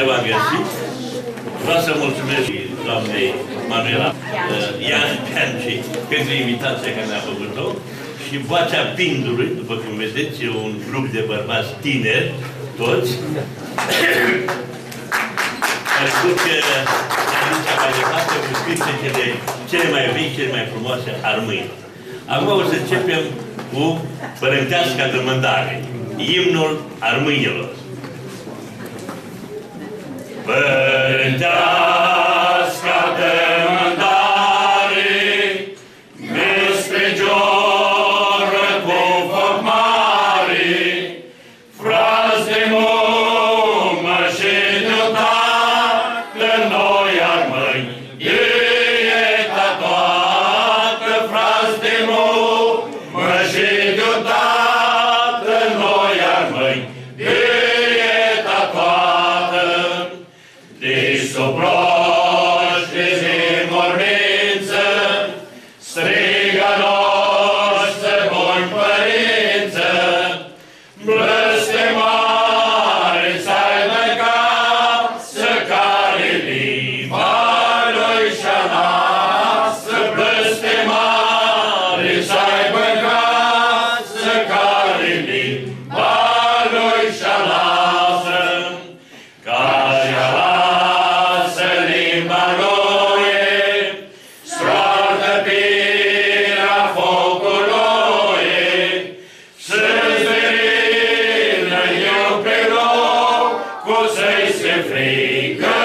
V-am găsit. Vreau să mulțumesc doamnei Manuela Ian Pianci pentru invitația care ne-a făcut-o. Și Vocea Pindului, după cum vedeți, e un grup de bărbați tineri, toți, care duc tradiția mai departe cu cântecele cele mai vechi, cele mai frumoase armâini. Acum o să începem cu Părânteasca de Mândare, imnul armâinilor. Părânteasca de mândare, despre gioră cu foc mare, fraz de mumă și de tată, noi armâni, dieta toată, fraz de mumă și de tată, noi armâni, dieta toată, de suproși zi mormință, strigă noastră buni părință, blestemare să-aibă casă, care limba lui și-a noastră, blestemare să-aibă casă, care limba lui și-a noastră, care-a lasă limba lui, scoartă pira focului, să-ți verină eu pe loc, cu să-i se frică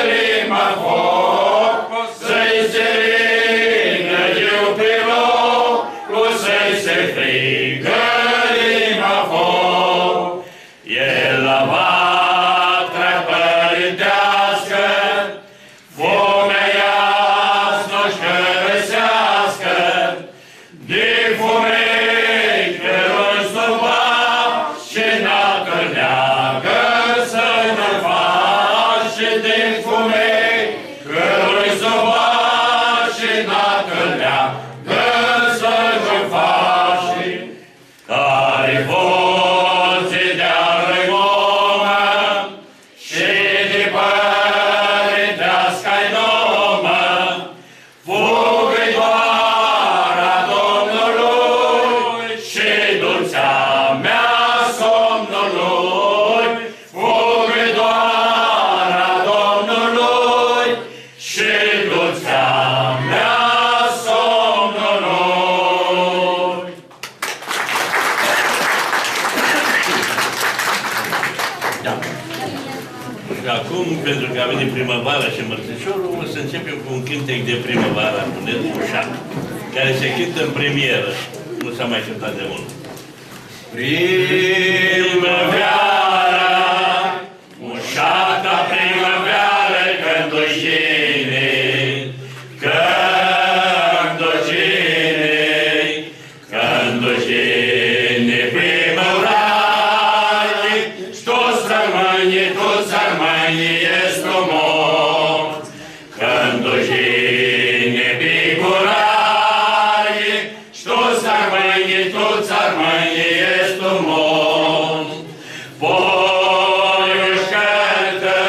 limba foc, să-i se verină eu pe loc, cu să-i se frică limba foc. El la vatra părintească, fumea-ți nu-și cărăsească, de fumei cărunți stupa și n-acă neagă să nu faci, și de fumei cărunți stupa și n-acă neagă să nu faci, care forțe de-a răgomă și de părintească-i nomă, fugătoarea Domnului și dulcea mea somnului, fugătoarea Domnului și dulcea mea somnului. Da. Și acum, pentru că a venit primăvara și mărțișorul, o să începem cu un cântec de primăvară a lui Nelu Mușat, care se cântă în premieră. Nu s-a mai cântat de mult. Primăveara, mușata primăveară, cântușine, cântușine, cântușine, primăvrani, toți armânii ești frumos, cântușine, picurani, toți armânii ești frumos, puiul cântă,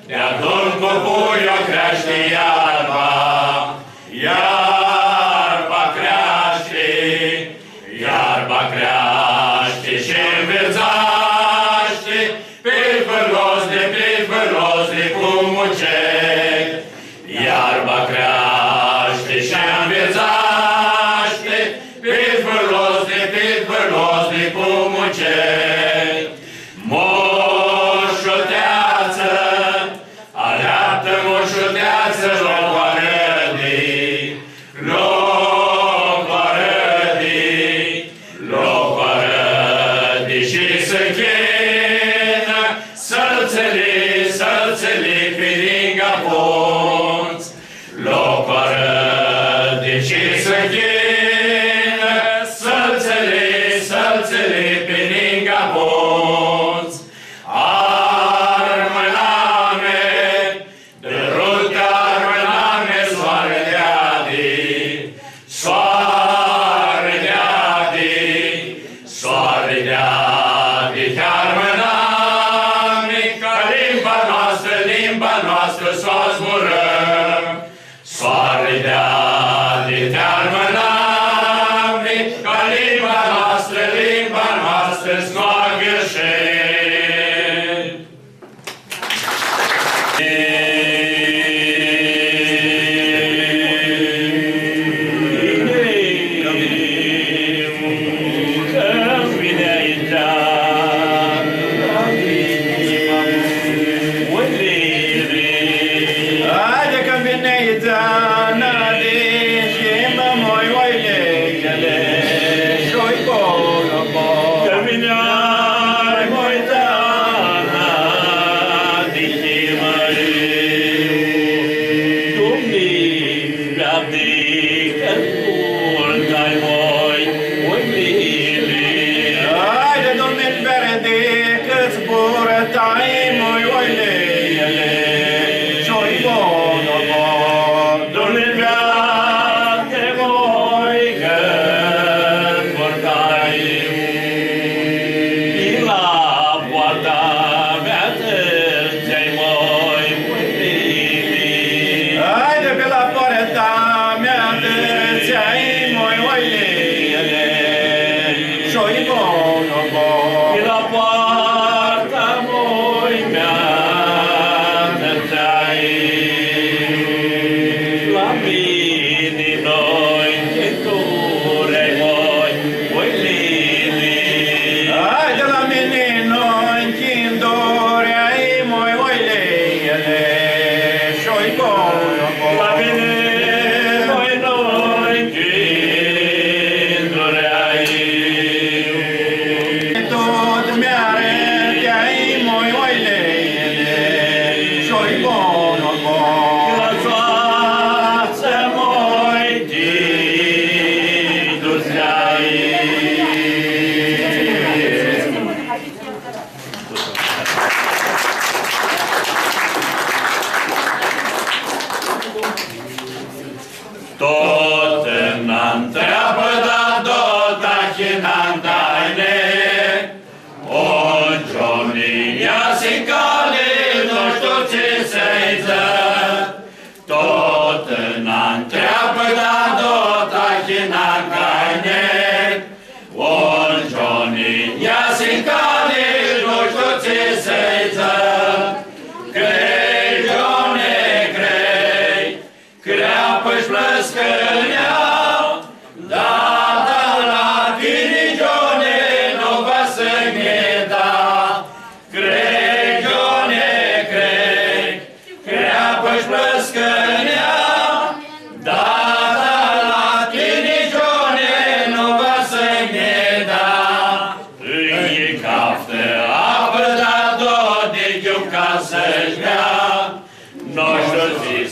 de-a domn cu puiul crește iarba, iarba crește și înverțaște, pe vârlos de cum muncesc, iarba crește și înverțaște, pe vârlos de cum muncesc. Moșuteață, aleaptă moșuteață, loc arădii, și să chină, să-țele pe lângă punți, loc arădii, și să chină, să-țele pe lângă punți. Armâname, de rute armâname, soare de-adi, soare de-adi, soare de-adi, te armâname, ca limba limba noastră s-o zburăm. Soare de tearmă n-amri, ca limba noastră-s noagă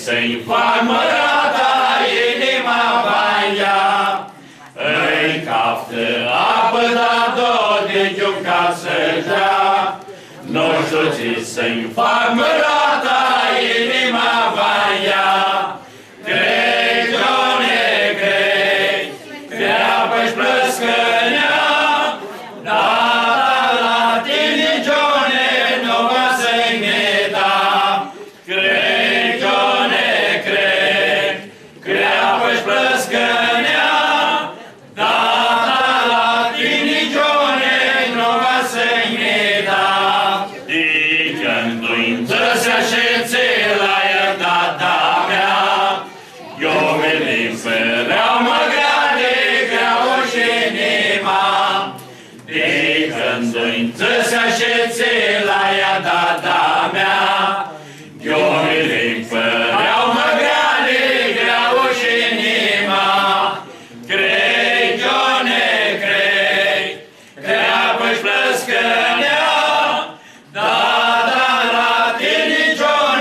să-i fac mărata inima baia. Îi caftă apă, dar tot de ca să-și dea. Nu știu ce să-i fac mărata inima baia. Crei, Doamne, crei, că apă-și plăscănea, dar la tine, Doamne, nu va să-i meta. Crei, Doamne, crei, că apă-și plăscănea, dar la tine, Doamne, nu va să-i meta. Dicându-i să așeze la iertata mea, eu venim fără mă grade greu și inima. Dicându-i să așeze la iertata mea, eu venim fără mă grade greu și inima. Crei, Doamne, crei, că apă-și plăscănea, dar la tine, Doamne,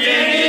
Vieni